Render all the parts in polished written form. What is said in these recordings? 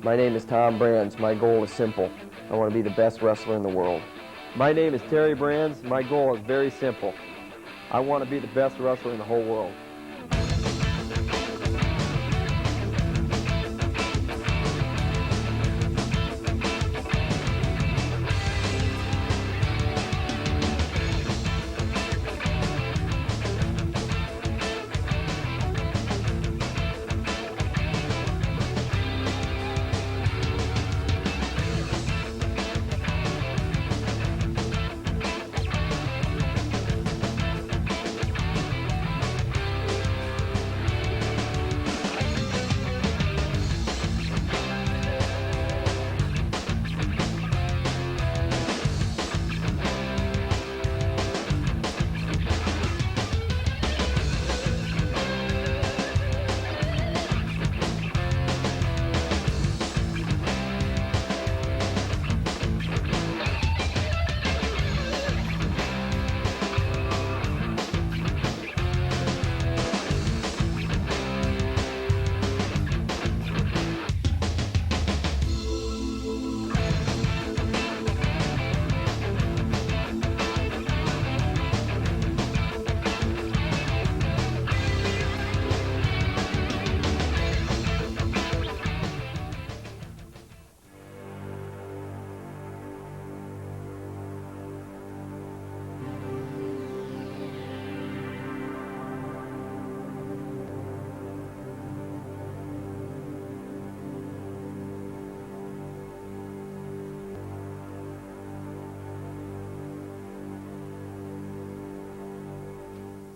My name is Tom Brands. My goal is simple. I want to be the best wrestler in the world. My name is Terry Brands. My goal is very simple. I want to be the best wrestler in the whole world.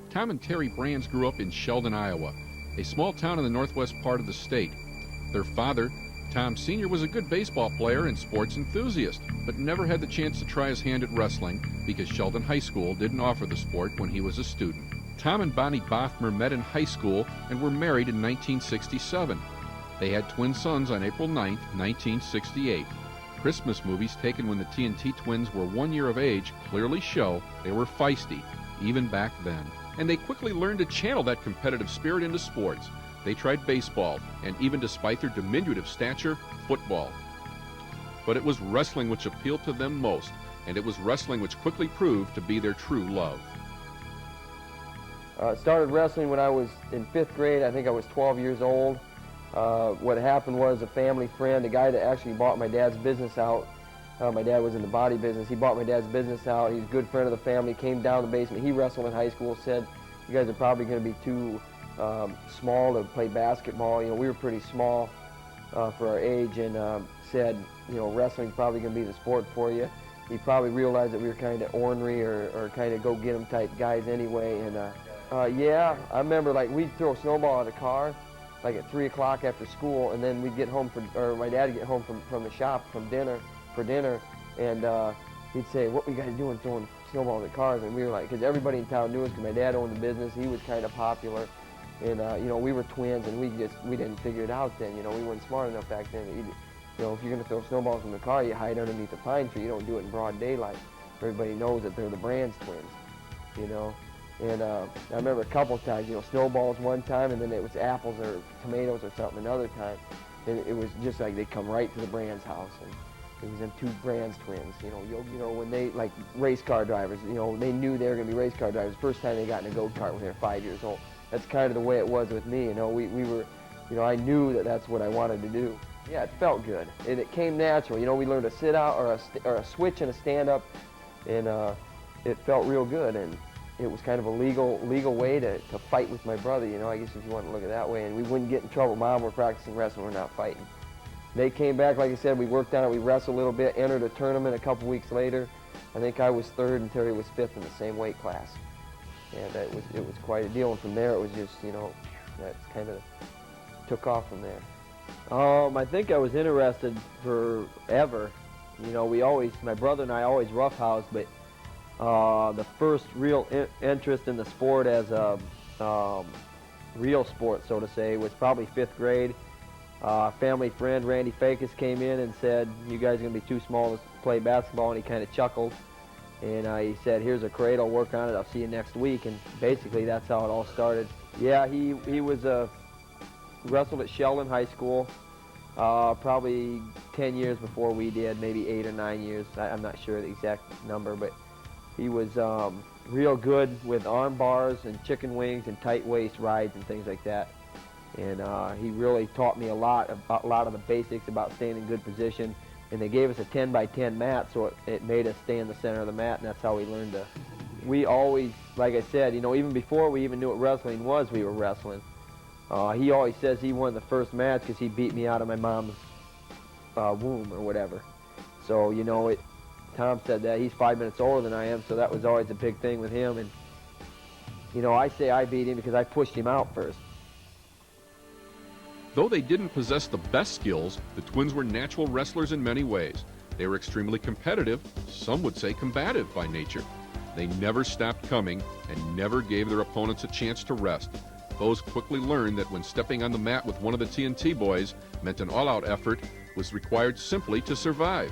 Tom and Terry Brands grew up in Sheldon, Iowa, a small town in the northwest part of the state. Their father, Tom Sr., was a good baseball player and sports enthusiast, but never had the chance to try his hand at wrestling because Sheldon High School didn't offer the sport when he was a student. Tom and Bonnie Bothmer met in high school and were married in 1967. They had twin sons on April 9, 1968. Christmas movies taken when the TNT twins were 1 year of age clearly show they were feisty, even back then. And they quickly learned to channel that competitive spirit into sports. They tried baseball, and even despite their diminutive stature, football. But it was wrestling which appealed to them most, and it was wrestling which quickly proved to be their true love. Started wrestling when I was in 5th grade. I think I was 12 years old. What happened was a family friend, the guy that actually bought my dad's business out, my dad was in the body business. He bought my dad's business out. He's a good friend of the family, came down the basement. He wrestled in high school, said, you guys are probably going to be too small to play basketball. You know, we were pretty small for our age, and said, you know, wrestling's probably going to be the sport for you. He probably realized that we were kind of ornery or kind of go-get-'em type guys anyway. And yeah, I remember, like, we'd throw a snowball at a car, like at 3 o'clock after school, and then we'd get home or my dad would get home from the shop for dinner, and he'd say, what were you guys doing throwing snowballs at cars? And we were like, because everybody in town knew us, because my dad owned the business, he was kind of popular, and you know, we were twins, and we didn't figure it out then, you know, we weren't smart enough back then. You know, if you're going to throw snowballs in the car, you hide underneath the pine tree, you don't do it in broad daylight. Everybody knows that they're the Brands twins, you know. And I remember a couple of times, you know, snowballs one time, and then it was apples or tomatoes or something another time. And it was just like they'd come right to the Brands house, and it was them 2 Brands twins. You know, when they, like, race car drivers, you know, they knew they were going to be race car drivers. First time they got in a go-kart when they were 5 years old. That's kind of the way it was with me, you know. We were, you know, I knew that that's what I wanted to do. Yeah, it felt good, and it came natural. You know, we learned a sit-out or a switch and a stand-up, and it felt real good, and it was kind of a legal way to fight with my brother, you know, I guess if you want to look at it that way, and we wouldn't get in trouble. Mom, we're practicing wrestling, we're not fighting. They came back, like I said, we worked on it, we wrestled a little bit, entered a tournament a couple weeks later. I think I was 3rd and Terry was 5th in the same weight class. And it was quite a deal, and from there it was just, you know, that kind of took off from there. I think I was interested forever. You know, my brother and I always roughhoused, but the first real interest in the sport as a real sport, so to say, was probably 5th grade. Family friend Randy Fakis came in and said, you guys are going to be too small to play basketball, and he kind of chuckled. And he said, here's a crate, I'll work on it, I'll see you next week. And basically that's how it all started. Yeah, he was wrestled at Sheldon High School. Probably 10 years before we did, maybe 8 or 9 years. I'm not sure the exact number, but he was real good with arm bars and chicken wings and tight waist rides and things like that. And he really taught me a lot of the basics about staying in good position. And they gave us a 10 by 10 mat, so it made us stay in the center of the mat, and that's how we learned to. We always, like I said, even before we even knew what wrestling was, we were wrestling. He always says he won the first match because he beat me out of my mom's womb or whatever. So, Tom said that. He's 5 minutes older than I am, so that was always a big thing with him. And, I say I beat him because I pushed him out first. Though they didn't possess the best skills, the twins were natural wrestlers in many ways. They were extremely competitive, some would say combative by nature. They never stopped coming and never gave their opponents a chance to rest. Foes quickly learned that when stepping on the mat with one of the TNT boys meant an all-out effort was required simply to survive.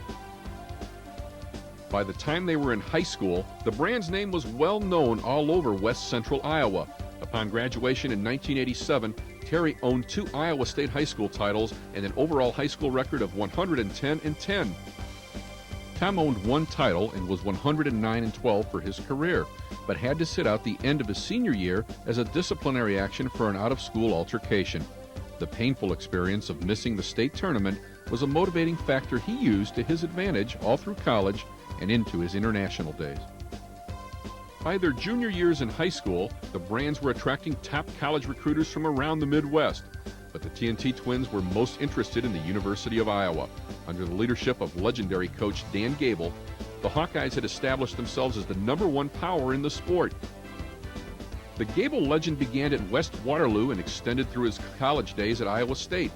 By the time they were in high school, the brand's name was well known all over West Central Iowa. Upon graduation in 1987, Terry owned 2 Iowa State high school titles and an overall high school record of 110-10. Tom owned 1 title and was 109-12 for his career, but had to sit out the end of his senior year as a disciplinary action for an out-of-school altercation. The painful experience of missing the state tournament was a motivating factor he used to his advantage all through college and into his international days. By their junior years in high school, the Brands were attracting top college recruiters from around the Midwest, but the TNT twins were most interested in the University of Iowa. Under the leadership of legendary coach Dan Gable, the Hawkeyes had established themselves as the #1 power in the sport. The Gable legend began at West Waterloo and extended through his college days at Iowa State.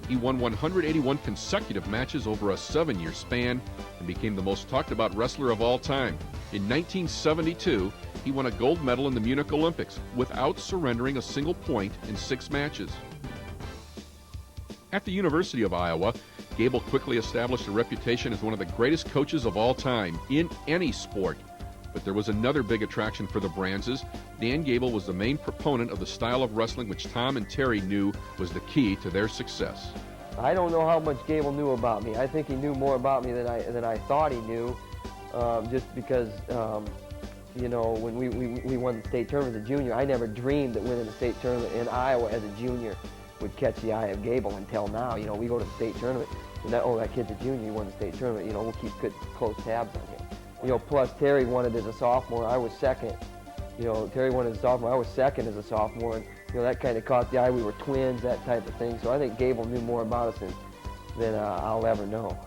He won 181 consecutive matches over a 7-year span and became the most talked about wrestler of all time. In 1972, he won a gold medal in the Munich Olympics without surrendering a single point in 6 matches. At the University of Iowa, Gable quickly established a reputation as one of the greatest coaches of all time in any sport. But there was another big attraction for the Brandses. Dan Gable was the main proponent of the style of wrestling which Tom and Terry knew was the key to their success. I don't know how much Gable knew about me. I think he knew more about me than I thought he knew, just because, when we won the state tournament as a junior, I never dreamed that winning the state tournament in Iowa as a junior would catch the eye of Gable until now. We go to the state tournament, and that kid's a junior, he won the state tournament. We'll keep good, close tabs on him. Plus Terry won it as a sophomore. I was second. Terry won as a sophomore. I was second as a sophomore, and that kind of caught the eye. We were twins, that type of thing. So I think Gable knew more about us than I'll ever know.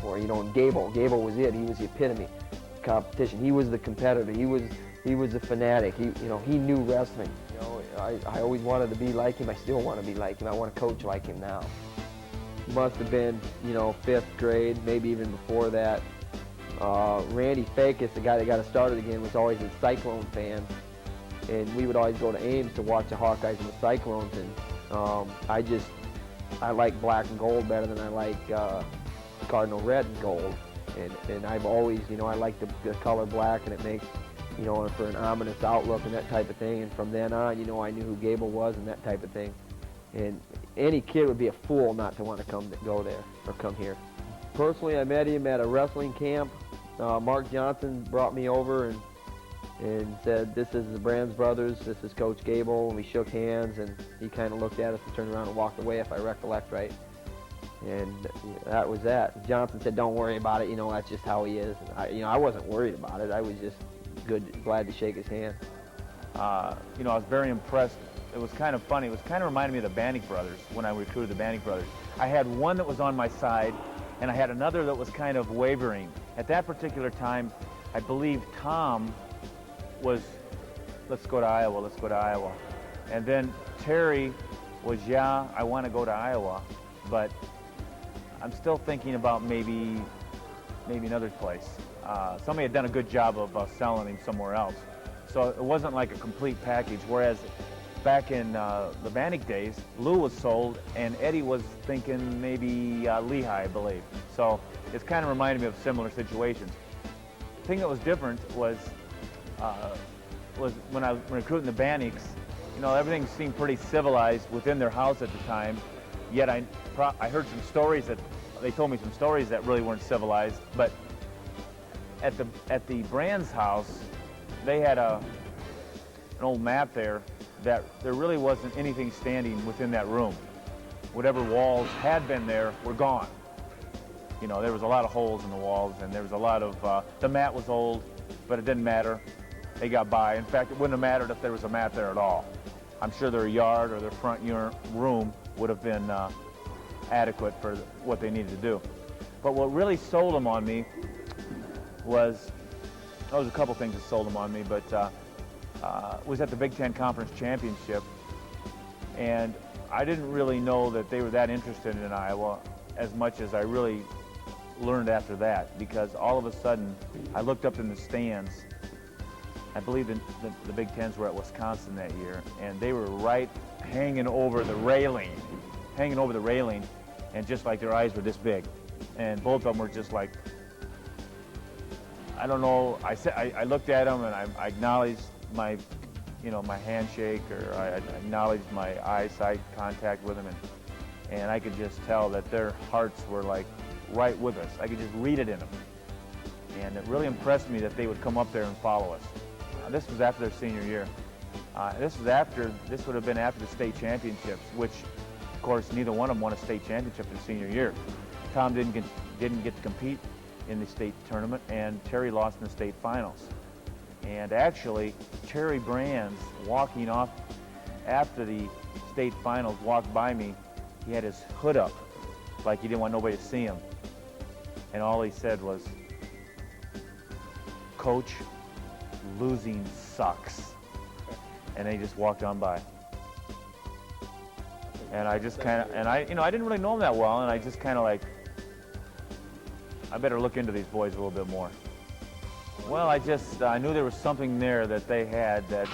Or Gable was it. He was the epitome of competition. He was the competitor. He was the fanatic. He knew wrestling. I always wanted to be like him. I still want to be like him. I want to coach like him now. Must have been 5th grade, maybe even before that. Randy Fakis, the guy that got us started again, was always a Cyclone fan, and we would always go to Ames to watch the Hawkeyes and the Cyclones, and I like black and gold better than I like cardinal red and gold, and I've always, I like the color black, and it makes, for an ominous outlook and that type of thing, and from then on, I knew who Gable was and that type of thing, and any kid would be a fool not to want to go there or come here. Personally, I met him at a wrestling camp. Mark Johnson brought me over and said, "This is the Brands brothers, this is Coach Gable," and we shook hands, and he kind of looked at us and turned around and walked away, if I recollect right. And that was that. Johnson said, "Don't worry about it, that's just how he is." And I wasn't worried about it. I was just glad to shake his hand. I was very impressed. It was kind of funny. It was kind of reminded me of the Bannock brothers when I recruited the Bannock brothers. I had one that was on my side, and I had another that was kind of wavering. At that particular time, I believe Tom was, let's go to Iowa, let's go to Iowa. And then Terry was, yeah, I want to go to Iowa, but I'm still thinking about maybe another place. Somebody had done a good job of selling him somewhere else. So it wasn't like a complete package, whereas back in the Bannock days, Lou was sold, and Eddie was thinking maybe Lehigh, I believe. So it's kind of reminded me of similar situations. The thing that was different was when I was recruiting the Bannocks, everything seemed pretty civilized within their house at the time. Yet I heard some stories that, they told me some stories that really weren't civilized. But at the Brands house, they had an old map there that there really wasn't anything standing within that room. Whatever walls had been there were gone. You know, there was a lot of holes in the walls, and there was a lot of, the mat was old, but it didn't matter. They got by. In fact, it wouldn't have mattered if there was a mat there at all. I'm sure their yard or their front room would have been adequate for what they needed to do. But what really sold them on me was, there was a couple things that sold them on me, but was at the Big Ten Conference Championship, and I didn't really know that they were that interested in Iowa as much as I really learned after that, because all of a sudden I looked up in the stands. I believe the Big Tens were at Wisconsin that year, and they were right hanging over the railing, and just like their eyes were this big, and both of them were just like, I don't know. I looked at them and I acknowledged my, my handshake, or I acknowledged my eye-side contact with them, and I could just tell that their hearts were like right with us. I could just read it in them, and it really impressed me that they would come up there and follow us. This was after their senior year. This would have been after the state championships, which, of course, neither one of them won a state championship in senior year. Tom didn't get to compete in the state tournament, and Terry lost in the state finals. And actually, Terry Brands, walking off after the state finals, walked by me. He had his hood up, like he didn't want nobody to see him. And all he said was, "Coach, losing sucks." And then he just walked on by. And I just kind of, and I didn't really know him that well, and I just kind of like, I better look into these boys a little bit more. Well, I knew there was something there that they had that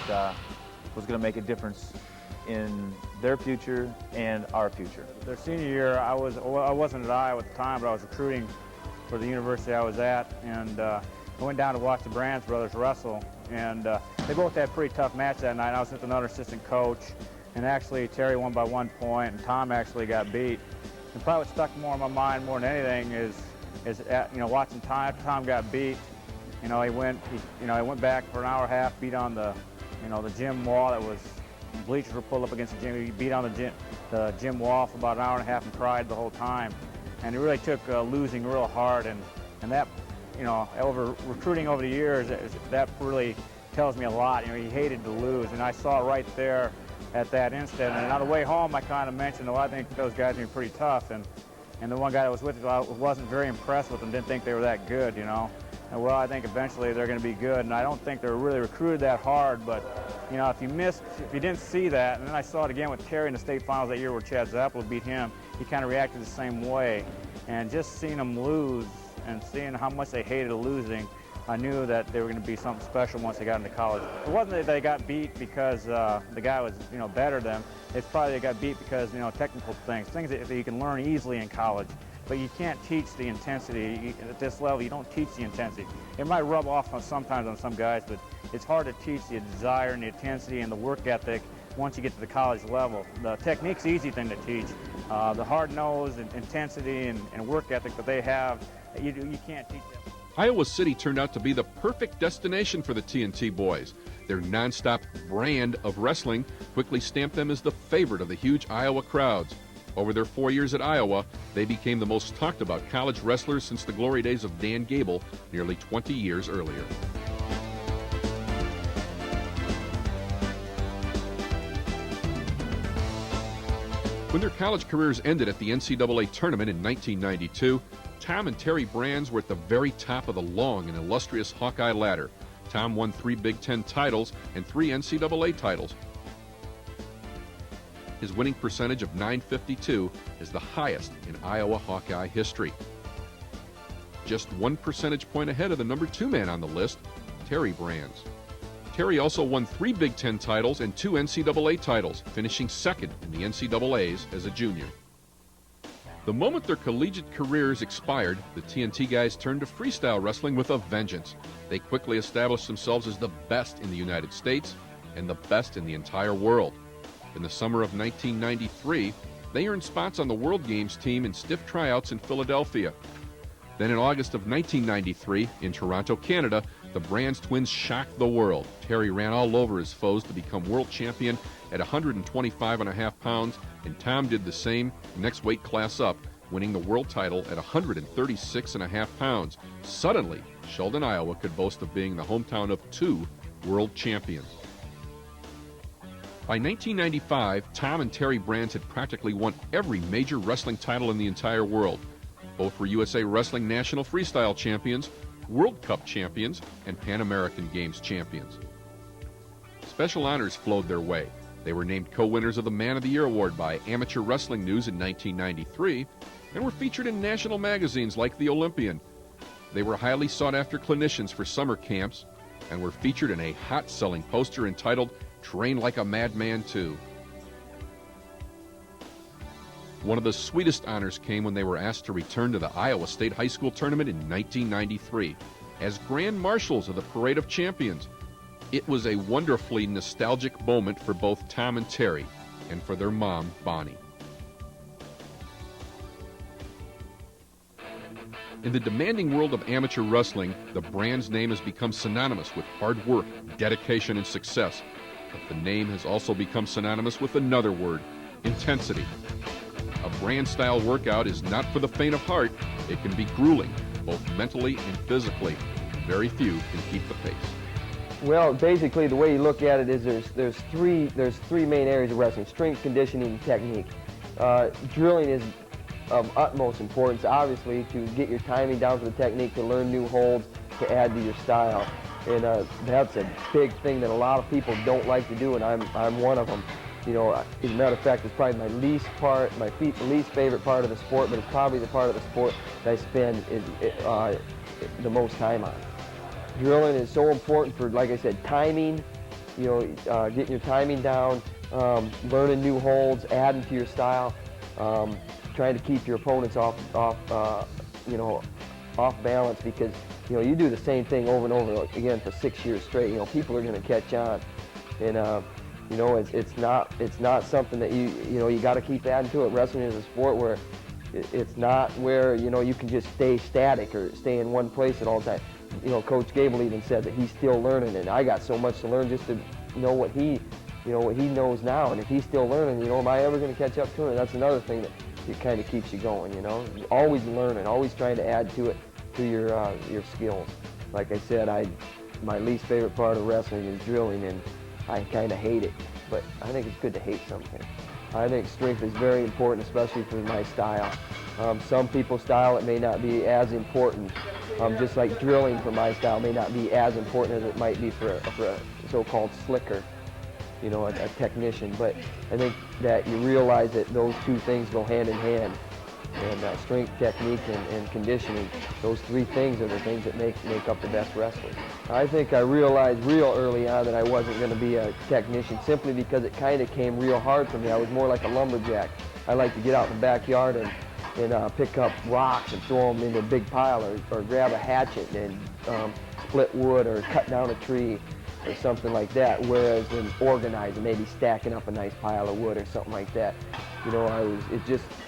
was going to make a difference in their future and our future. Their senior year, I wasn't at Iowa at the time, but I was recruiting for the university I was at, and I went down to watch the Brands brothers wrestle, and they both had a pretty tough match that night. I was with another assistant coach, and actually Terry won by 1 point, and Tom actually got beat. And probably what stuck more in my mind more than anything is watching Tom got beat. He went back for an hour and a half, beat on the gym wall. That was, bleachers were pulled up against the gym. He beat on the gym wall for about an hour and a half and cried the whole time. And he really took losing real hard, and that, over recruiting over the years, that really tells me a lot. He hated to lose, and I saw it right there at that instant. And on the way home, I kind of mentioned, I think those guys are pretty tough, and the one guy that was with me wasn't very impressed with them, didn't think they were that good, And well, I think eventually they're going to be good, and I don't think they're really recruited that hard, but if you didn't see that, and then I saw it again with Terry in the state finals that year where Chad Zappel beat him, he kind of reacted the same way, and just seeing them lose and seeing how much they hated losing, I knew that they were going to be something special once they got into college. It wasn't that they got beat because the guy was better than them. It's probably they got beat because technical things that you can learn easily in college. But you can't teach the intensity at this level. You don't teach the intensity. It might rub off sometimes on some guys, but it's hard to teach the desire and the intensity and the work ethic once you get to the college level. The technique's the easy thing to teach. The hard nose and intensity and work ethic that they have, you can't teach them. Iowa City turned out to be the perfect destination for the TNT boys. Their nonstop brand of wrestling quickly stamped them as the favorite of the huge Iowa crowds. Over their 4 years at Iowa, they became the most talked about college wrestlers since the glory days of Dan Gable nearly 20 years earlier. When their college careers ended at the NCAA tournament in 1992, Tom and Terry Brands were at the very top of the long and illustrious Hawkeye ladder. Tom won 3 Big Ten titles and 3 NCAA titles. His winning percentage of .952 is the highest in Iowa Hawkeye history. Just 1 percentage point ahead of the number 2 man on the list, Terry Brands. Terry also won 3 Big Ten titles and 2 NCAA titles, finishing second in the NCAAs as a junior. The moment their collegiate careers expired, the TNT guys turned to freestyle wrestling with a vengeance. They quickly established themselves as the best in the United States and the best in the entire world. In the summer of 1993, They earned spots on the World Games team in stiff tryouts in Philadelphia. Then in August of 1993, in Toronto, Canada, the Brands twins shocked the world. Terry ran all over his foes to become world champion at 125.5 pounds, and Tom did the same next weight class up, winning the world title at 136.5 pounds. Suddenly, Sheldon, Iowa could boast of being the hometown of 2 world champions. By 1995, Tom and Terry Brands had practically won every major wrestling title in the entire world. Both were USA Wrestling National Freestyle Champions, World Cup champions, and Pan American Games champions. Special honors flowed their way. They were named co-winners of the Man of the Year Award by Amateur Wrestling News in 1993 and were featured in national magazines like The Olympian. They were highly sought-after clinicians for summer camps and were featured in a hot-selling poster entitled Train Like a Madman 2. One of the sweetest honors came when they were asked to return to the Iowa State High School Tournament in 1993 as Grand Marshals of the Parade of Champions. It was a wonderfully nostalgic moment for both Tom and Terry, and for their mom, Bonnie. In the demanding world of amateur wrestling, the Brands name has become synonymous with hard work, dedication, and success. But the name has also become synonymous with another word, intensity. A Brand-style workout is not for the faint of heart. It can be grueling, both mentally and physically. Very few can keep the pace. Well, basically, the way you look at it is there's three main areas of wrestling: strength, conditioning, and technique. Drilling is of utmost importance, obviously, to get your timing down for the technique, to learn new holds, to add to your style. And that's a big thing that a lot of people don't like to do, and I'm one of them. You know, as a matter of fact, it's probably my least favorite part of the sport, but it's probably the part of the sport that I spend the most time on. Drilling is so important for, like I said, timing, you know, getting your timing down, learning new holds, adding to your style, trying to keep your opponents off balance, because, you know, you do the same thing over and over again for 6 years straight. You know, people are going to catch on, and you know, it's not something that you got to keep adding to it. Wrestling is a sport where it's not where, you know, you can just stay static or stay in one place at all times. You know, Coach Gable even said that he's still learning, and I got so much to learn just to know what he knows now. And if he's still learning, you know, am I ever going to catch up to him? And that's another thing that it kind of keeps you going. You know, always learning, always trying to add to it, to your skills. Like I said, my least favorite part of wrestling is drilling, and I kind of hate it, but I think it's good to hate something. I think strength is very important, especially for my style. Some people's style, it may not be as important. Just like drilling for my style may not be as important as it might be for a so-called slicker, you know, a technician. But I think that you realize that those two things go hand in hand. And strength, technique, and conditioning, those three things are the things that make up the best wrestlers. I think I realized real early on that I wasn't going to be a technician, simply because it kind of came real hard for me. I was more like a lumberjack. I like to get out in the backyard and pick up rocks and throw them in a big pile, or grab a hatchet and split wood or cut down a tree or something like that, whereas in organizing, maybe stacking up a nice pile of wood or something like that. You know,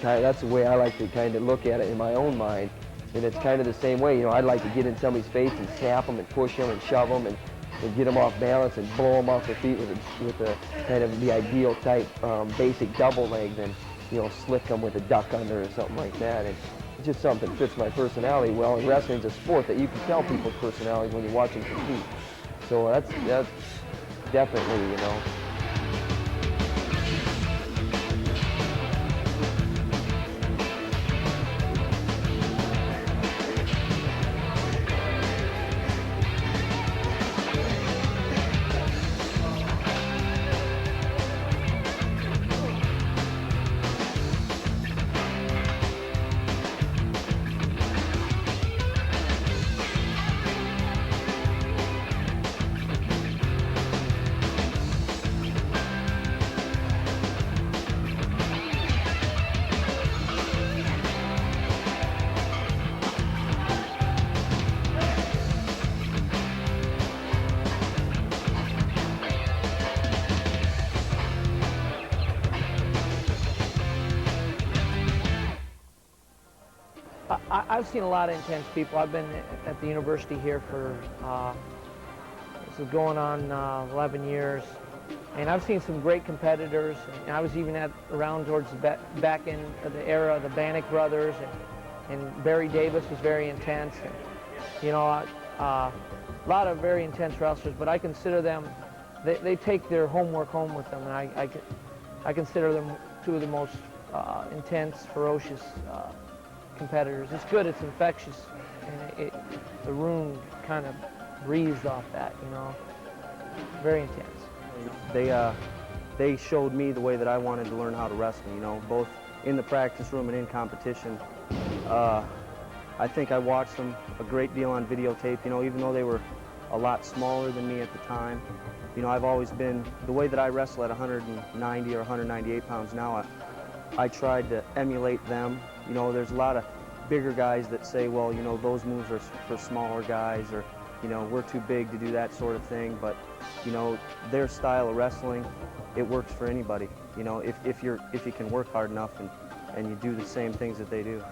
that's the way I like to kind of look at it in my own mind. And it's kind of the same way, you know, I'd like to get in somebody's face and snap them and push them and shove them and get them off balance and blow them off their feet with a kind of the ideal type basic double leg, than, you know, slick them with a duck under or something like that. And it's just something that fits my personality well. And wrestling's a sport that you can tell people's personalities when you're watching compete. So that's definitely, you know. I've seen a lot of intense people. I've been at the university here for this is going on 11 years, and I've seen some great competitors. And I was even around towards the back end of the era of the Bannock brothers, and Barry Davis was very intense. And, you know, a lot of very intense wrestlers, but I consider them, they take their homework home with them, and I consider them two of the most intense, ferocious competitors. It's good, it's infectious, and the room kind of breathes off that, you know. Very intense. They showed me the way that I wanted to learn how to wrestle, you know, both in the practice room and in competition. I think I watched them a great deal on videotape, you know, even though they were a lot smaller than me at the time. You know, I've always been, the way that I wrestle at 190 or 198 pounds now, I tried to emulate them. You know, there's a lot of bigger guys that say, well, you know, those moves are for smaller guys, or, you know, we're too big to do that sort of thing. But, you know, their style of wrestling, it works for anybody. You know, if you can work hard enough and you do the same things that they do.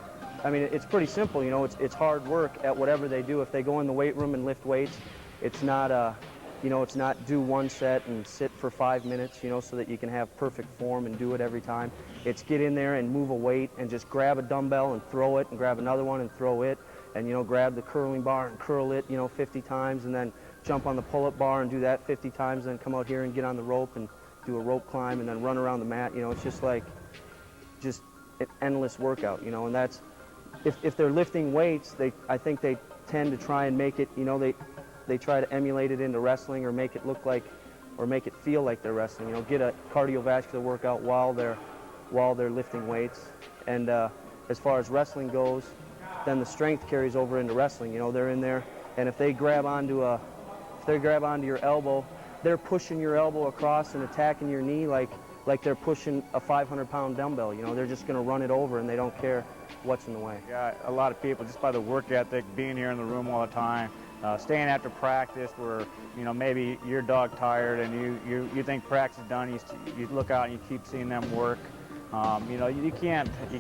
I mean, it's pretty simple, you know, it's hard work at whatever they do. If they go in the weight room and lift weights, it's not, you know, it's not do one set and sit for 5 minutes, you know, so that you can have perfect form and do it every time. It's get in there and move a weight and just grab a dumbbell and throw it, and grab another one and throw it, and, you know, grab the curling bar and curl it, you know, 50 times, and then jump on the pull-up bar and do that 50 times, and then come out here and get on the rope and do a rope climb and then run around the mat. You know, it's just like, just an endless workout, you know, and that's, if they're lifting weights, I think they tend to try and make it, you know, they try to emulate it into wrestling, or make it look like, or make it feel like they're wrestling. You know, get a cardiovascular workout while they're lifting weights. And as far as wrestling goes, then the strength carries over into wrestling. You know, they're in there, and if they grab onto your elbow, they're pushing your elbow across and attacking your knee like they're pushing a 500-pound dumbbell. You know, they're just going to run it over, and they don't care what's in the way. Yeah, a lot of people, just by the work ethic, being here in the room all the time, staying after practice where, you know, maybe you're dog tired and you think practice is done, you look out and you keep seeing them work. You know, you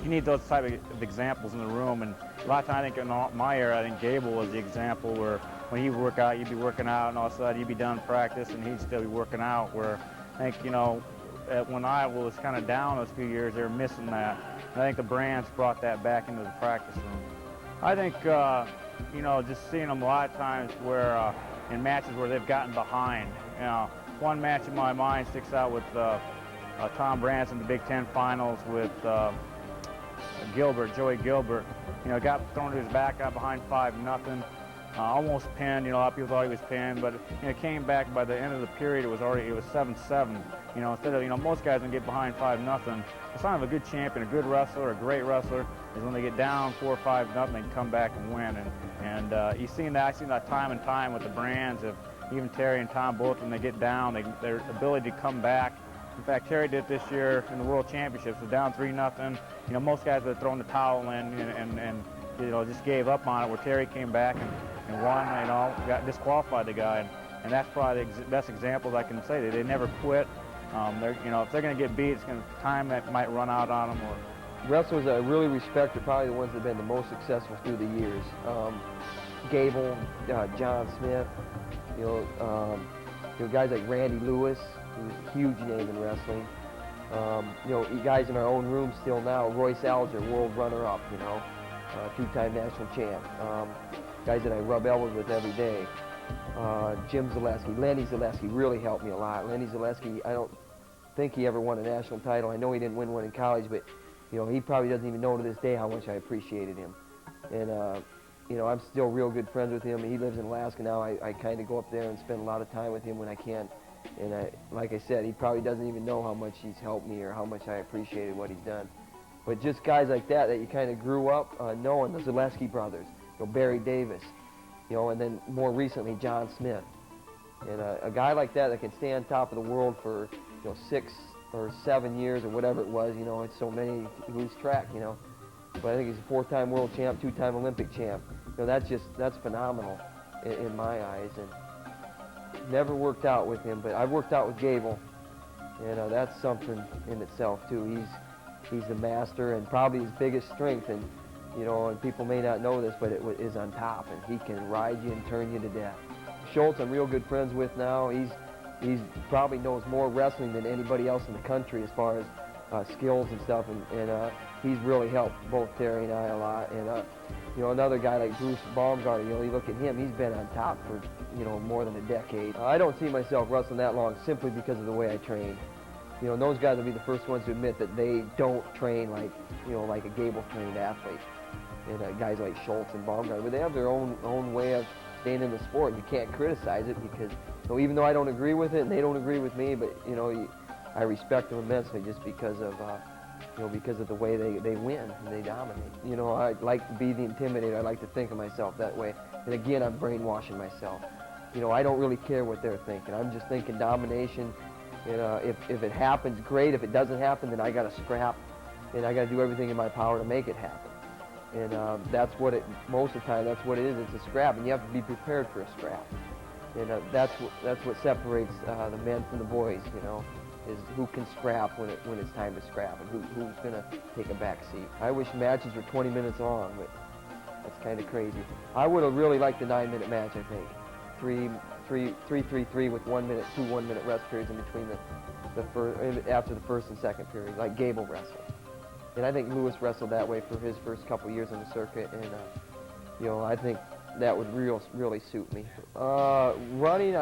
need those type of examples in the room. And a lot of times, I think in my era, I think Gable was the example where when he would work out, you'd be working out, and all of a sudden you'd be done practice and he'd still be working out, where I think, you know, when Iowa was kind of down those few years, they were missing that. And I think the Brands brought that back into the practice room. I think, you know, just seeing them a lot of times where, in matches where they've gotten behind. You know, one match in my mind sticks out with Tom Brands in the Big Ten Finals with Joey Gilbert. You know, got thrown to his back, got behind 5-0. Almost pinned. You know, a lot of people thought he was pinned, but, you know, came back. By the end of the period, it was 7-7. You know, instead of, you know, most guys can get behind 5-0. The sign of a good champion, a good wrestler, a great wrestler, is when they get down 4 or 5-0, they can come back and win. And you've seen that. I've seen that time and time with the Brands. Of even Terry and Tom, both when they get down, their ability to come back. In fact, Terry did this year in the World Championships. Was down 3-0. You know, most guys would have thrown the towel in and you know, just gave up on it. Where Terry came back and won. You know, got disqualified the guy. And that's probably the best example I can say. They never quit. You know, if they're going to get beat, it's going to time that might run out on them. Or wrestlers I really respect are probably the ones that have been the most successful through the years. Gable, John Smith, you know, guys like Randy Lewis, who's a huge name in wrestling. You know, guys in our own room still now, Royce Alger, world runner-up, you know, two-time national champ. Guys that I rub elbows with every day. Jim Zaleski, Lenny Zaleski really helped me a lot. Lenny Zaleski, I don't think he ever won a national title. I know he didn't win one in college, but, you know, he probably doesn't even know to this day how much I appreciated him. And, you know, I'm still real good friends with him. He lives in Alaska now. I kind of go up there and spend a lot of time with him when I can. And like I said, he probably doesn't even know how much he's helped me or how much I appreciated what he's done. But just guys like that you kind of grew up knowing, the Zaleski brothers, you know, Barry Davis, you know, and then more recently John Smith. And a guy like that can stay on top of the world for, you know, 6 or 7 years or whatever it was, you know, it's so many, lose track, you know. But I think he's a 4-time world champ, 2-time Olympic champ. You know, that's phenomenal in my eyes. And never worked out with him, but I've worked out with Gable, and that's something in itself too. He's the master, and probably his biggest strength, and you know, and people may not know this, but it is on top, and he can ride you and turn you to death. Schultz, I'm real good friends with now. He's probably knows more wrestling than anybody else in the country as far as skills and stuff, and he's really helped both Terry and I a lot. And you know, another guy like Bruce Baumgartner, you know, you look at him, he's been on top for, you know, more than a decade. I don't see myself wrestling that long simply because of the way I train. You know, and those guys will be the first ones to admit that they don't train like, you know, like a Gable-trained athlete. And guys like Schultz and Baumgartner, but they have their own way of staying in the sport. You can't criticize it because, you know, even though I don't agree with it and they don't agree with me, but, you know, I respect them immensely just because of, you know, because of the way they win and they dominate. You know, I like to be the intimidator. I like to think of myself that way. And again, I'm brainwashing myself. You know, I don't really care what they're thinking. I'm just thinking domination. You know, if it happens, great. If it doesn't happen, then I got to scrap, and I got to do everything in my power to make it happen. And that's what it, most of the time, that's what it is. It's a scrap, and you have to be prepared for a scrap. And that's what separates the men from the boys, you know, is who can scrap when it's time to scrap, and who's going to take a back seat. I wish matches were 20 minutes long, but that's kind of crazy. I would have really liked a 9-minute match, I think. 3-3-3 with 1 minute, 2 1-minute rest periods in between after the first and second period, like Gable wrestled. And I think Lewis wrestled that way for his first couple years on the circuit, and you know, I think that would really suit me. Running,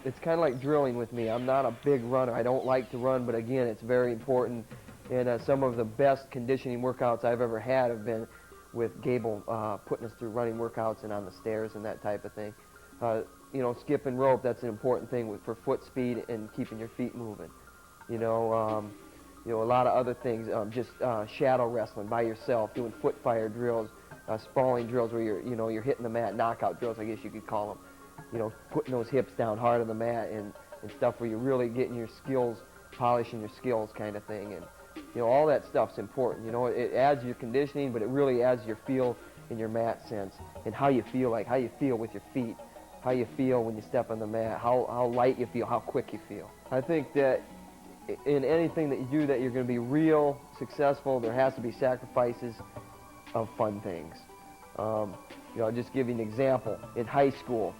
it's kind of like drilling with me. I'm not a big runner. I don't like to run, but again, it's very important. And some of the best conditioning workouts I've ever had have been with Gable putting us through running workouts and on the stairs and that type of thing. You know, skipping rope, that's an important thing for foot speed and keeping your feet moving. You know, a lot of other things, just shadow wrestling by yourself, doing foot fire drills, spalling drills where you're hitting the mat, knockout drills, I guess you could call them. You know, putting those hips down hard on the mat and stuff where you're really getting your skills, polishing your skills kind of thing. And, you know, all that stuff's important. You know, it adds your conditioning, but it really adds your feel in your mat sense and how you feel with your feet, how you feel when you step on the mat, how light you feel, how quick you feel. I think that in anything that you do that you're going to be real successful, there has to be sacrifices of fun things. You know, I'll just give you an example. In high school,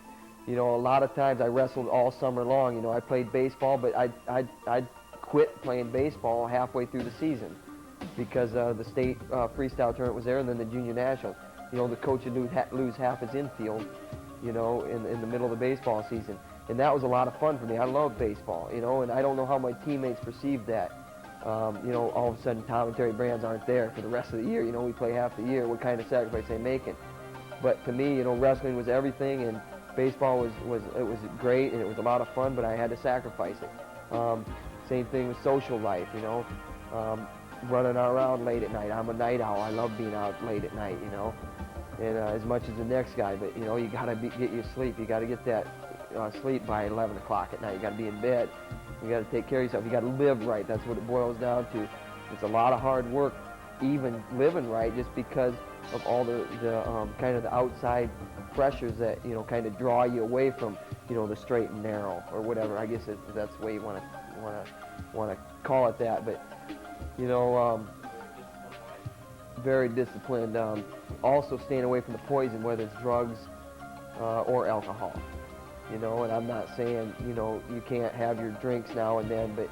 you know, a lot of times I wrestled all summer long. You know, I played baseball, but I'd quit playing baseball halfway through the season because the state freestyle tournament was there and then the junior nationals. You know, the coach would lose half his infield, you know, in the middle of the baseball season. And that was a lot of fun for me. I love baseball, you know, and I don't know how my teammates perceived that. You know, all of a sudden Tom and Terry Brands aren't there for the rest of the year. You know, we play half the year. What kind of sacrifice they making? But to me, you know, wrestling was everything, and baseball was great, and it was a lot of fun, but I had to sacrifice it. Same thing with social life, you know, running around late at night. I'm a night owl. I love being out late at night, you know, and as much as the next guy. But, you know, you got to get your sleep. You got to get that sleep by 11 o'clock at night. You got to be in bed. You got to take care of yourself. You got to live right. That's what it boils down to. It's a lot of hard work, even living right, just because of all the kind of the outside pressures that, you know, kind of draw you away from, you know, the straight and narrow or whatever. I guess that's the way you want to call it that. But, you know, very disciplined. Also staying away from the poison, whether it's drugs or alcohol. You know, and I'm not saying, you know, you can't have your drinks now and then, but,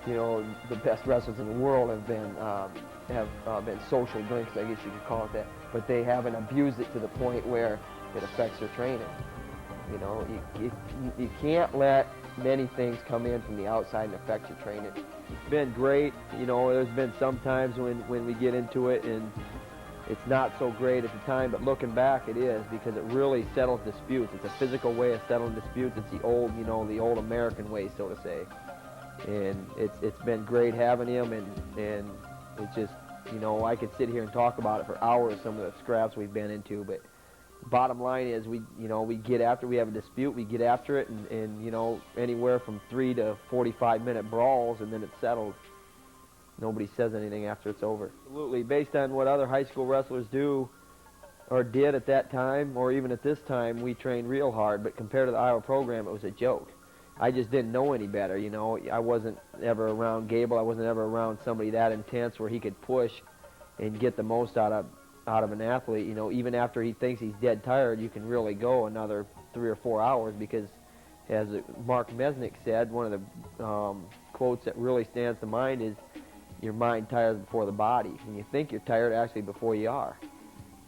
you know, the best wrestlers in the world have been social drinks, I guess you could call it that, but they haven't abused it to the point where it affects their training. You know, you can't let many things come in from the outside and affect your training. It's been great. You know, there's been some times when we get into it and it's not so great at the time, but looking back, it is, because it really settles disputes. It's a physical way of settling disputes. It's the old, you know, the old American way, so to say. And it's been great having him, and it's just, you know, I could sit here and talk about it for hours, some of the scraps we've been into, but bottom line is we get after, we have a dispute, we get after it, and you know, anywhere from 3 to 45-minute brawls, and then it's settled. Nobody says anything after it's over. Absolutely. Based on what other high school wrestlers do or did at that time, or even at this time, we trained real hard, but compared to the Iowa program, it was a joke. I just didn't know any better, you know. I wasn't ever around Gable. I wasn't ever around somebody that intense where he could push and get the most out of out of an athlete. You know, even after he thinks he's dead tired, you can really go another 3 or 4 hours because, as Mark Mesnick said, one of the quotes that really stands to mind is, your mind tires before the body. When you think you're tired, actually before you are.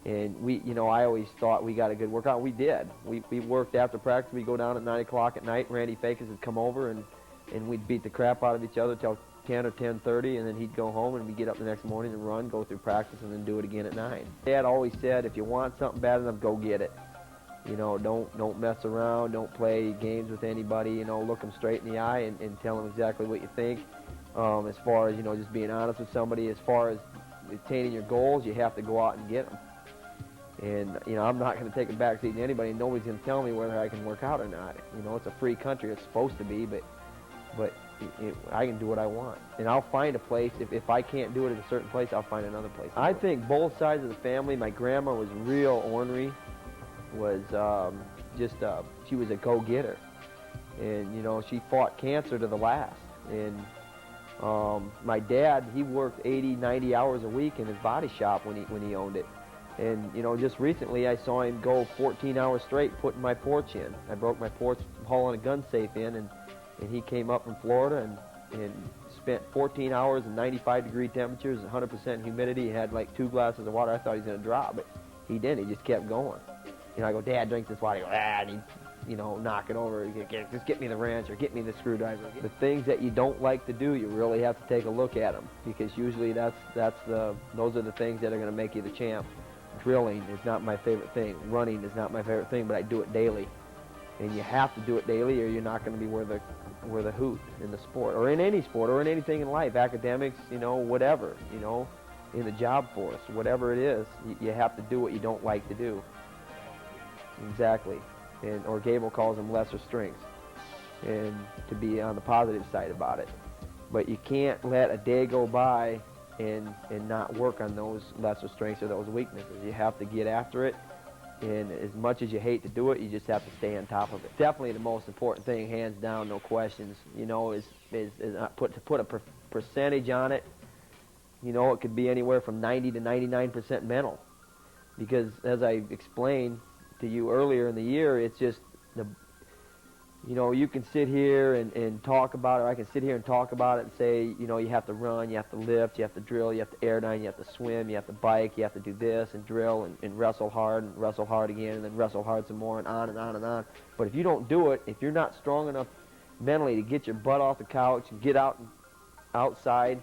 And I always thought we got a good workout. We did. We worked after practice. We'd go down at 9 o'clock at night. Randy Fakis would come over, and we'd beat the crap out of each other till 10 or 10:30, and then he'd go home, and we'd get up the next morning and run, go through practice, and then do it again at 9. Dad always said, if you want something bad enough, go get it. You know, don't mess around. Don't play games with anybody. You know, look them straight in the eye and tell them exactly what you think. As far as, just being honest with somebody, as far as attaining your goals, you have to go out and get them. And, I'm not going to take a backseat to anybody. Nobody's going to tell me whether I can work out or not. It's a free country. It's supposed to be, but I can do what I want. And I'll find a place. If I can't do it at a certain place, I'll find another place. I think both sides of the family, my grandma was real ornery, was she was a go-getter. And, she fought cancer to the last. And my dad, he worked 80, 90 hours a week in his body shop when he owned it. And, just recently I saw him go 14 hours straight putting my porch in. I broke my porch hauling a gun safe in, and he came up from Florida and spent 14 hours in 95-degree temperatures, 100% humidity. He had like 2 glasses of water. I thought he was going to drop, but he didn't. He just kept going. I go, Dad, drink this water. He goes, and he'd, knock it over. Just get me the wrench or get me the screwdriver. The things that you don't like to do, you really have to take a look at them, because usually those are the things that are going to make you the champ. Drilling is not my favorite thing. Running is not my favorite thing, but I do it daily. And you have to do it daily, or you're not going to be worth a hoot in the sport, or in any sport, or in anything in life, academics, whatever, in the job force, whatever it is, you have to do what you don't like to do. Exactly. Or Gable calls them lesser strengths, and to be on the positive side about it. But you can't let a day go by and not work on those lesser strengths or those weaknesses. You have to get after it, and as much as you hate to do it, you just have to stay on top of it. Definitely the most important thing, hands down, no questions, is to put a percentage on it. It could be anywhere from 90 to 99% mental, because as I explained to you earlier in the year, it's just you can sit here and talk about it, or I can sit here and talk about it and say, you have to run, you have to lift, you have to drill, you have to airdyne, you have to swim, you have to bike, you have to do this and drill and wrestle hard again, and then wrestle hard some more, and on and on and on. But if you don't do it, if you're not strong enough mentally to get your butt off the couch and get outside,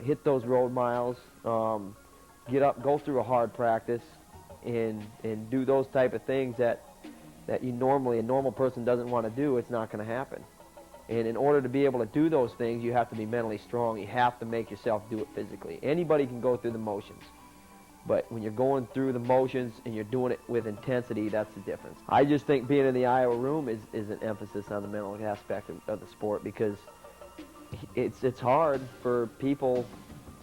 hit those road miles, get up, go through a hard practice, and do those type of things that a normal person doesn't want to do, it's not going to happen. And in order to be able to do those things, you have to be mentally strong. You have to make yourself do it physically. Anybody can go through the motions, but when you're going through the motions and you're doing it with intensity, that's the difference. I just think being in the Iowa room is an emphasis on the mental aspect of the sport, because it's hard for people,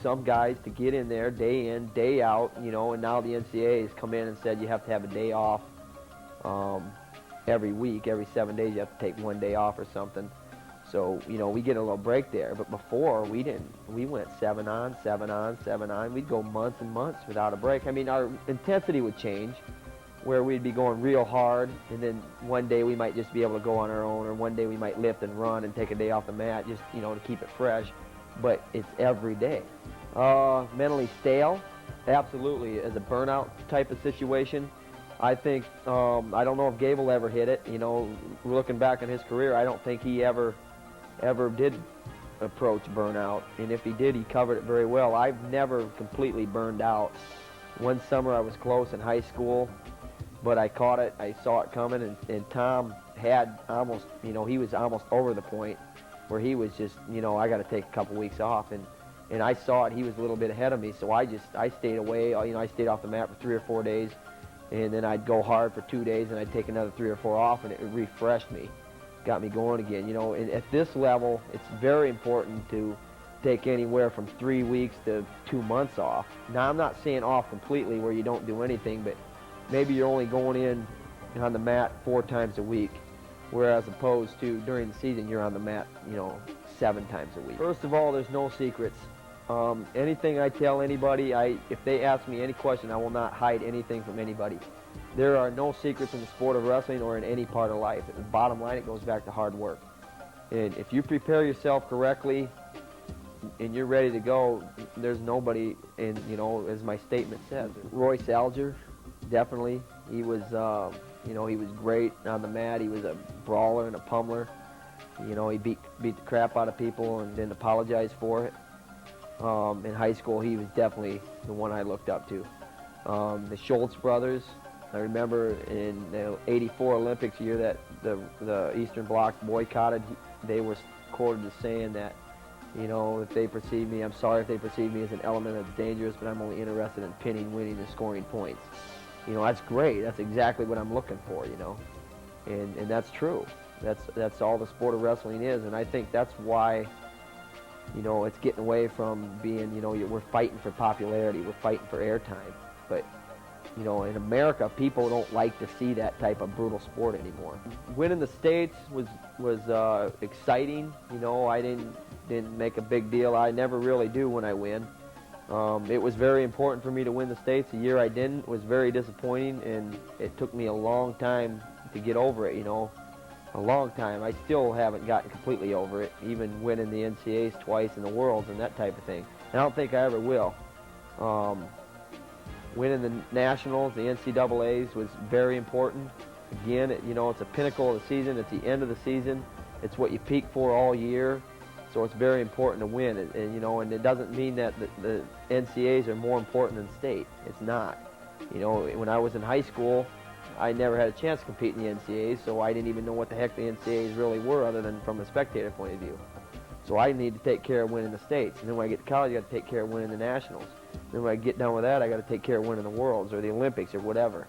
some guys, to get in there day in, day out, and now the NCAA has come in and said you have to have a day off every week, every 7 days you have to take 1 day off or something. So, we get a little break there. But before, we didn't. We went 7 on, 7 on, 7 on. We'd go months and months without a break. I mean, our intensity would change, where we'd be going real hard, and then one day we might just be able to go on our own, or one day we might lift and run and take a day off the mat just, to keep it fresh. But it's every day. Mentally stale, absolutely. As a burnout type of situation, I think, I don't know if Gable ever hit it. Looking back on his career, I don't think he ever did approach burnout. And if he did, he covered it very well. I've never completely burned out. One summer I was close in high school, but I caught it. I saw it coming, and Tom had almost, he was almost over the point where he was just, I got to take a couple weeks off. And I saw it. He was a little bit ahead of me, so I stayed away. I stayed off the mat for 3 or 4 days. And then I'd go hard for 2 days, and I'd take another 3 or 4 off, and it refreshed me, got me going again. And at this level, it's very important to take anywhere from 3 weeks to 2 months off. Now, I'm not saying off completely where you don't do anything, but maybe you're only going in on the mat 4 times a week, whereas opposed to during the season, you're on the mat, 7 times a week. First of all, there's no secrets. Anything I tell anybody, if they ask me any question, I will not hide anything from anybody. There are no secrets in the sport of wrestling or in any part of life. The bottom line, it goes back to hard work. And if you prepare yourself correctly and you're ready to go, there's nobody, and you know, as my statement says, Royce Alger, definitely. He was, you know, he was great on the mat. He was a brawler and a pummeler. You know, he beat the crap out of people and didn't apologize for it. In high school, he was definitely the one I looked up to. The Schultz brothers, I remember in the '84 Olympics year that the Eastern Bloc boycotted, they were quoted as saying that, you know, if they perceive me, I'm sorry if they perceive me as an element that's dangerous, but I'm only interested in pinning, winning, and scoring points. You know, that's great. That's exactly what I'm looking for, you know. And that's true. That's all the sport of wrestling is, and I think that's why, you know, it's getting away from being, you know, we're fighting for popularity, we're fighting for airtime. But, you know, in America, people don't like to see that type of brutal sport anymore. Winning the States was exciting. You know, I didn't make a big deal. I never really do when I win. It was very important for me to win the States. The year I didn't was very disappointing, and it took me a long time to get over it, you know. A long time. I still haven't gotten completely over it, even winning the NCAAs twice in the Worlds and that type of thing. And I don't think I ever will. Winning the Nationals, the NCAAs, was very important. Again, you know, it's a pinnacle of the season. It's the end of the season. It's what you peak for all year. So it's very important to win. And you know, and it doesn't mean that the NCAAs are more important than state. It's not. You know, when I was in high school, I never had a chance to compete in the NCAAs, so I didn't even know what the heck the NCAAs really were other than from a spectator point of view. So I need to take care of winning the states. And then when I get to college, I got to take care of winning the nationals. Then when I get done with that, I got to take care of winning the Worlds or the Olympics or whatever.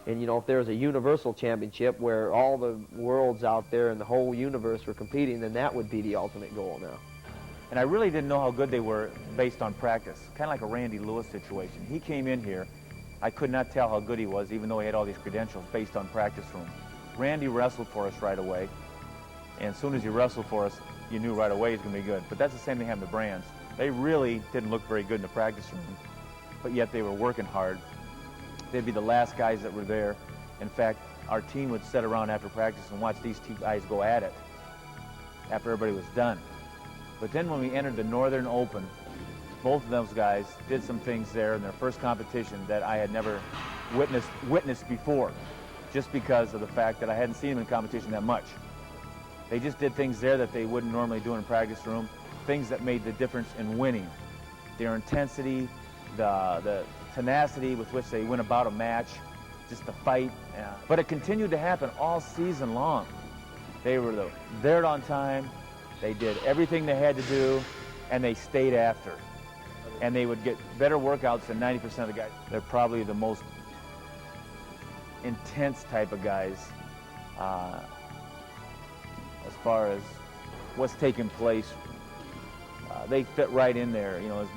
And you know, if there was a universal championship where all the worlds out there in the whole universe were competing, then that would be the ultimate goal now. And I really didn't know how good they were based on practice, kind of like a Randy Lewis situation. He came in here, I could not tell how good he was, even though he had all these credentials based on practice room. Randy wrestled for us right away, and as soon as he wrestled for us, you knew right away he's going to be good. But that's the same thing happened to Brands. They really didn't look very good in the practice room, but yet they were working hard. They'd be the last guys that were there. In fact, our team would sit around after practice and watch these two guys go at it after everybody was done. But then when we entered the Northern Open, both of those guys did some things there in their first competition that I had never witnessed before, just because of the fact that I hadn't seen them in competition that much. They just did things there that they wouldn't normally do in a practice room, things that made the difference in winning. Their intensity, the tenacity with which they went about a match, just the fight. But it continued to happen all season long. They were there on time, they did everything they had to do, and they stayed after. And they would get better workouts than 90% of the guys. They're probably the most intense type of guys as far as what's taking place. They fit right in there, you know,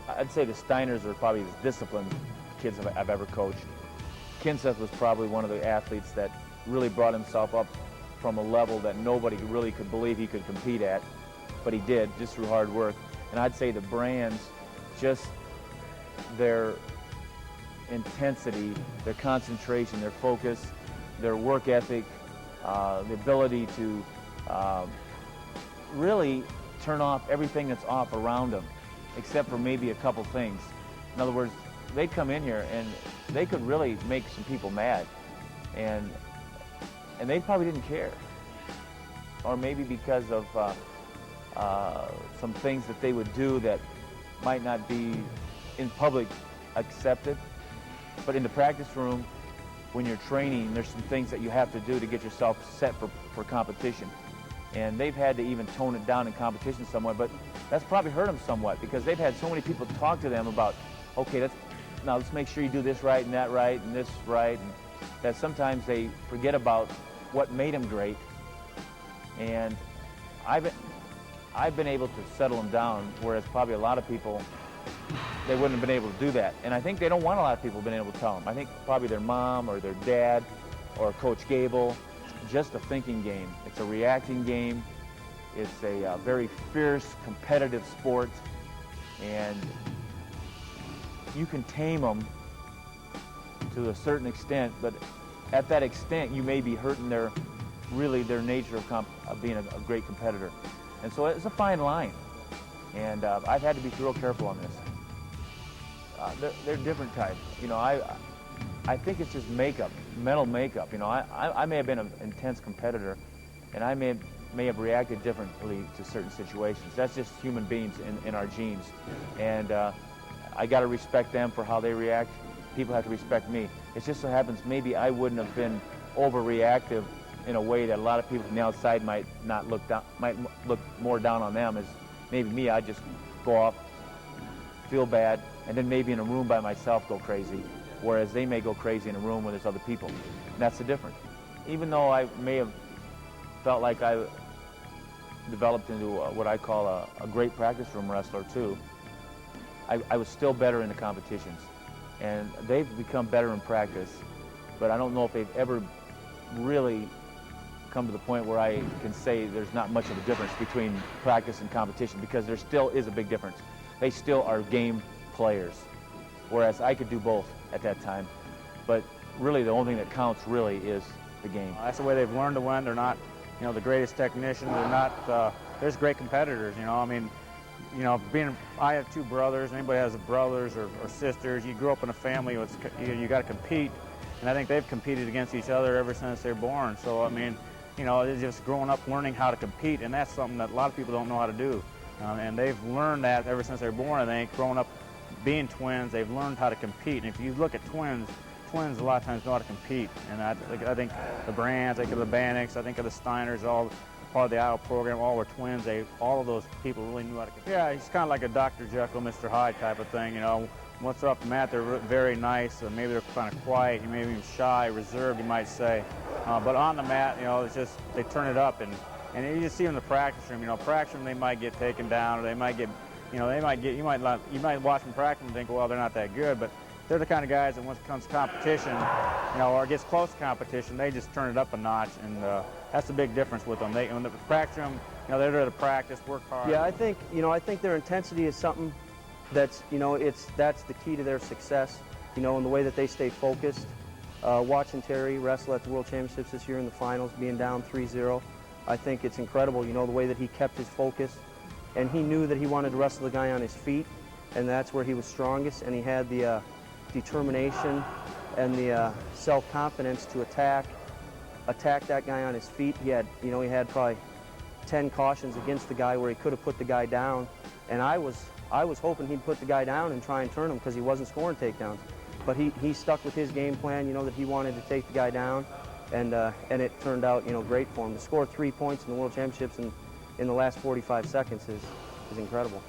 I'd say the Steiners are probably the disciplined kids I've ever coached. Kinseth was probably one of the athletes that really brought himself up from a level that nobody really could believe he could compete at, but he did, just through hard work. And I'd say the Brands, just their intensity, their concentration, their focus, their work ethic, the ability to really turn off everything that's off around them, except for maybe a couple things. In other words, they'd come in here and they could really make some people mad, and they probably didn't care. Or maybe because of some things that they would do that might not be in public accepted. But in the practice room, when you're training, there's some things that you have to do to get yourself set for competition. And they've had to even tone it down in competition somewhat, but that's probably hurt them somewhat because they've had so many people talk to them about, okay, let's make sure you do this right and that right and this right, and that sometimes they forget about what made them great. And I've been able to settle them down, whereas probably a lot of people, they wouldn't have been able to do that. And I think they don't want a lot of people being able to tell them. I think probably their mom or their dad or Coach Gable, just a thinking game. It's a reacting game. It's a very fierce, competitive sport. and you can tame them to a certain extent, but at that extent you may be hurting their nature of being a great competitor. And so it's a fine line, and I've had to be real careful on this. They're different types. You know, I think it's just makeup, mental makeup. You know, I may have been an intense competitor, and I may have reacted differently to certain situations. That's just human beings in our genes, and I got to respect them for how they react. People have to respect me. It just so happens maybe I wouldn't have been overreactive in a way that a lot of people from the outside might look more down on them. As maybe me, I'd just go off, feel bad, and then maybe in a room by myself go crazy, whereas they may go crazy in a room where there's other people. And that's the difference. Even though I may have felt like I developed into what I call a great practice room wrestler too, I was still better in the competitions. And they've become better in practice, but I don't know if they've ever really come to the point where I can say there's not much of a difference between practice and competition, because there still is a big difference. They still are game players, whereas I could do both at that time. But really the only thing that counts really is the game. That's the way they've learned to win. They're not, you know, the greatest technicians. They're not, there's great competitors, you know. I mean, you know, I have two brothers. Anybody has brothers or sisters, you grew up in a family with, you got to compete. And I think they've competed against each other ever since they're born. So, I mean, you know, it's just growing up learning how to compete, and that's something that a lot of people don't know how to do. And they've learned that ever since they're born, I think. Growing up being twins, they've learned how to compete. And if you look at twins a lot of times know how to compete. And I think the Brands, I think of the Bannicks, I think of the Steiners, all part of the Iowa program, all were twins. All of those people really knew how to compete. Yeah, he's kind of like a Dr. Jekyll, Mr. Hyde type of thing, you know. Once they're off the mat, they're very nice. Maybe they're kind of quiet, maybe even shy, reserved, you might say. But on the mat, you know, it's just they turn it up, and you just see them in the practice room. You know, practice room they might get taken down, or they might get, you know, you might watch them practice and think, well, they're not that good, but they're the kind of guys that once it comes to competition, you know, or it gets close to competition, they just turn it up a notch, and that's the big difference with them. In the practice room, you know, they're there to practice, work hard. Yeah, I think their intensity is something that's, you know, that's the key to their success, you know, in the way that they stay focused. Watching Terry wrestle at the World Championships this year in the finals, being down 3-0, I think it's incredible, you know, the way that he kept his focus, and he knew that he wanted to wrestle the guy on his feet, and that's where he was strongest, and he had the determination and the self-confidence to attack that guy on his feet. He had probably 10 cautions against the guy where he could have put the guy down, and I was hoping he'd put the guy down and try and turn him because he wasn't scoring takedowns. But he stuck with his game plan, you know, that he wanted to take the guy down, and it turned out, you know, great for him. To score 3 points in the World Championships in the last 45 seconds is incredible.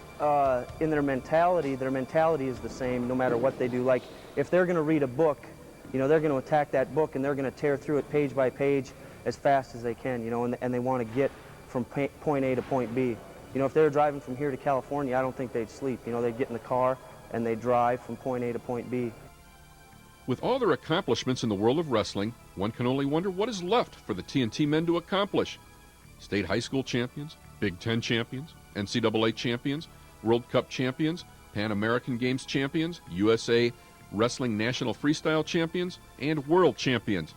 In their mentality is the same no matter what they do. Like, if they're going to read a book, you know, they're going to attack that book and they're going to tear through it page by page as fast as they can, you know, and they want to get from point A to point B. You know, if they were driving from here to California, I don't think they'd sleep. You know, they'd get in the car and they'd drive from point A to point B. With all their accomplishments in the world of wrestling, one can only wonder what is left for the TNT men to accomplish. State high school champions, Big Ten champions, NCAA champions, World Cup champions, Pan American Games champions, USA Wrestling National Freestyle champions, and world champions.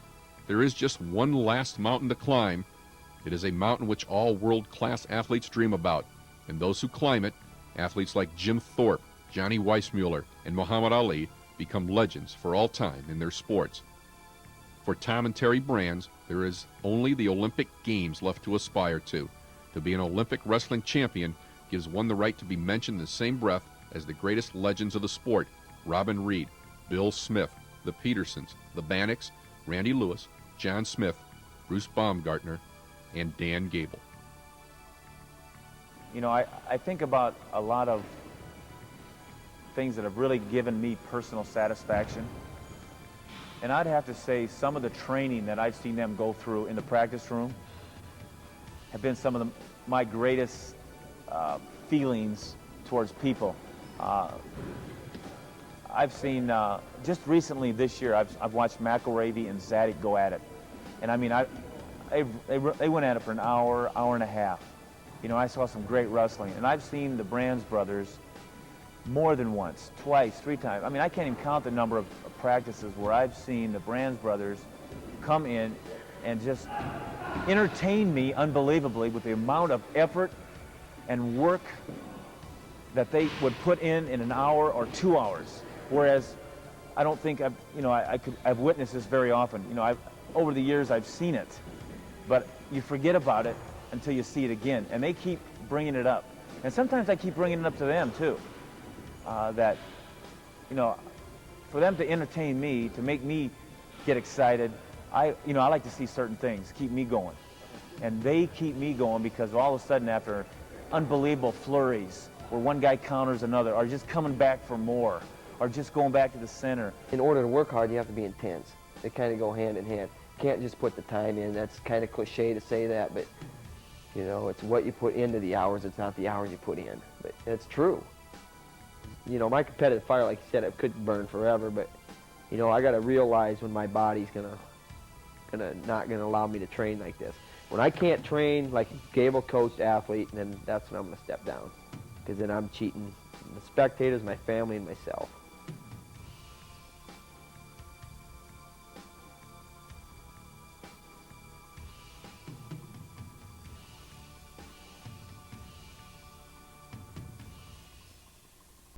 There is just one last mountain to climb. It is a mountain which all world-class athletes dream about, and those who climb it, athletes like Jim Thorpe, Johnny Weissmuller, and Muhammad Ali, become legends for all time in their sports. For Tom and Terry Brands, there is only the Olympic Games left to aspire to. To be an Olympic wrestling champion gives one the right to be mentioned in the same breath as the greatest legends of the sport: Robin Reed, Bill Smith, the Petersons, the Bannicks, Randy Lewis, John Smith, Bruce Baumgartner, and Dan Gable. You know, I think about a lot of things that have really given me personal satisfaction. And I'd have to say some of the training that I've seen them go through in the practice room have been some of my greatest feelings towards people. I've seen, just recently this year, I've watched McElravy and Zadig go at it. And I mean, they went at it for an hour and a half. You know, I saw some great wrestling. And I've seen the Brands brothers more than once, twice, 3 times. I mean, I can't even count the number of practices where I've seen the Brands brothers come in and just entertain me unbelievably with the amount of effort and work that they would put in an hour or 2 hours. Whereas I don't think I've witnessed this very often. You know, over the years I've seen it, but you forget about it until you see it again. And they keep bringing it up. And sometimes I keep bringing it up to them too. That, you know, for them to entertain me, to make me get excited, I like to see certain things keep me going. And they keep me going because all of a sudden after unbelievable flurries where one guy counters another, or just coming back for more, or just going back to the center. In order to work hard, you have to be intense. They kind of go hand in hand. You can't just put the time in. That's kind of cliche to say that, but you know, it's what you put into the hours. It's not the hours you put in, but it's true. You know, my competitive fire, like you said, it could burn forever, but you know, I got to realize when my body's not gonna allow me to train like this. When I can't train like a Gable coached athlete, then that's when I'm gonna step down, because then I'm cheating the spectators, my family, and myself.